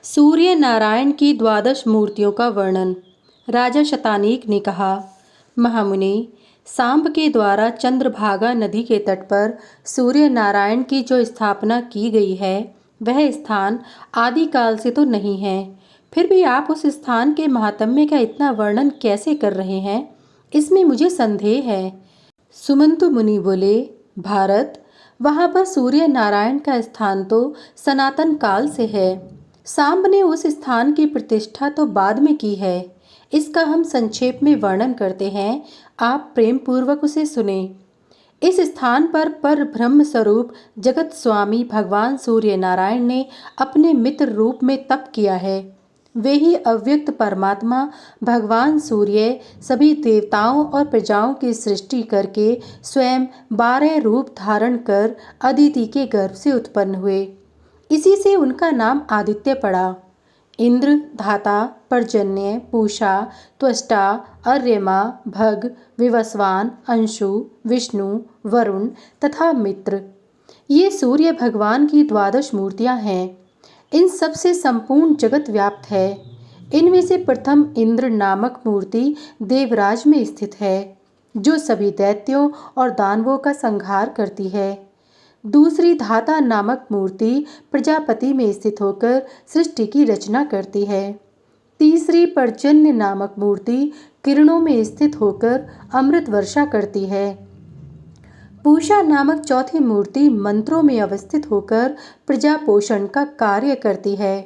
सूर्य नारायण की द्वादश मूर्तियों का वर्णन। राजा शतानीक ने कहा, महामुनि, सांब के द्वारा चंद्रभागा नदी के तट पर सूर्य नारायण की जो स्थापना की गई है, वह स्थान आदिकाल से तो नहीं है। फिर भी आप उस स्थान के महात्म्य का इतना वर्णन कैसे कर रहे हैं, इसमें मुझे संदेह है। सुमंतु मुनि बोले, भारत, वहाँ पर सूर्य नारायण का स्थान तो सनातन काल से है। सांब ने उस स्थान की प्रतिष्ठा तो बाद में की है। इसका हम संक्षेप में वर्णन करते हैं, आप प्रेम पूर्वक उसे सुने। इस स्थान पर ब्रह्म स्वरूप जगत स्वामी भगवान सूर्य नारायण ने अपने मित्र रूप में तप किया है। वे ही अव्यक्त परमात्मा भगवान सूर्य सभी देवताओं और प्रजाओं की सृष्टि करके स्वयं 12 रूप धारण कर अदिति के गर्भ से उत्पन्न हुए। इसी से उनका नाम आदित्य पड़ा। इंद्र, धाता, पर्जन्य, पूषा, त्वष्टा, अर्यमा, भग, विवस्वान, अंशु, विष्णु, वरुण तथा मित्र, ये सूर्य भगवान की द्वादश मूर्तियां हैं। इन सब से संपूर्ण जगत व्याप्त है। इनमें से प्रथम इंद्र नामक मूर्ति देवराज में स्थित है, जो सभी दैत्यों और दानवों का संहार करती है। दूसरी धाता नामक मूर्ति प्रजापति में स्थित होकर सृष्टि की रचना करती है। तीसरी पर्जन्य नामक मूर्ति किरणों में स्थित होकर अमृत वर्षा करती है। पूषा नामक चौथी मूर्ति मंत्रों में अवस्थित होकर प्रजा पोषण का कार्य करती है।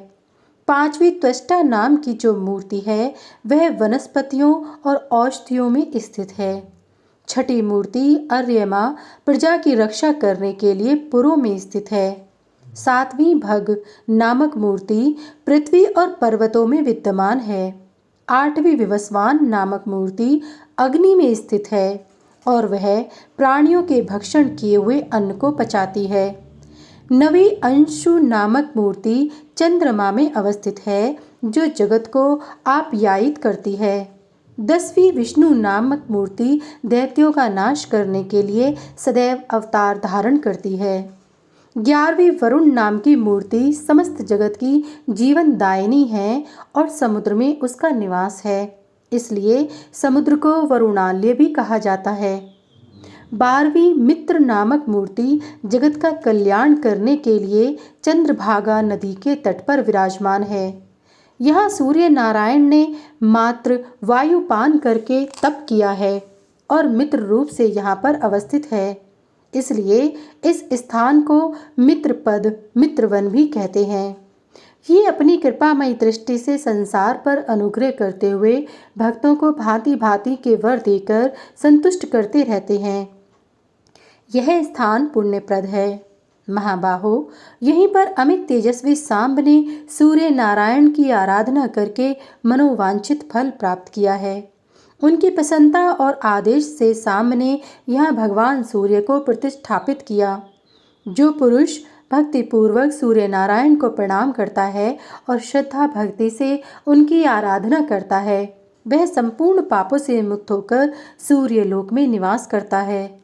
पांचवी त्वष्टा नाम की जो मूर्ति है, वह वनस्पतियों और औषधियों में स्थित है। छठी मूर्ति अर्यमा प्रजा की रक्षा करने के लिए पुरों में स्थित है। सातवीं भग नामक मूर्ति पृथ्वी और पर्वतों में विद्यमान है। आठवीं विवस्वान नामक मूर्ति अग्नि में स्थित है और वह प्राणियों के भक्षण किए हुए अन्न को पचाती है। नवीं अंशु नामक मूर्ति चंद्रमा में अवस्थित है, जो जगत को आप्यायित करती है। 10वीं विष्णु नामक मूर्ति दैत्यों का नाश करने के लिए सदैव अवतार धारण करती है। 11वीं वरुण नाम की मूर्ति समस्त जगत की जीवनदायिनी है और समुद्र में उसका निवास है, इसलिए समुद्र को वरुणालय भी कहा जाता है। 12वीं मित्र नामक मूर्ति जगत का कल्याण करने के लिए चंद्रभागा नदी के तट पर विराजमान है। यहाँ सूर्य नारायण ने मात्र वायुपान करके तप किया है और मित्र रूप से यहाँ पर अवस्थित है, इसलिए इस स्थान को मित्रपद, मित्रवन भी कहते हैं। ये अपनी कृपामयी दृष्टि से संसार पर अनुग्रह करते हुए भक्तों को भांति भांति के वर देकर संतुष्ट करते रहते हैं। यह स्थान पुण्यप्रद है। महाबाहो, यहीं पर अमित तेजस्वी सांब ने सूर्य नारायण की आराधना करके मनोवांछित फल प्राप्त किया है। उनकी प्रसन्नता और आदेश से सांब ने यहाँ भगवान सूर्य को प्रतिष्ठापित किया। जो पुरुष भक्तिपूर्वक सूर्य नारायण को प्रणाम करता है और श्रद्धा भक्ति से उनकी आराधना करता है, वह संपूर्ण पापों से मुक्त होकर सूर्य लोक में निवास करता है।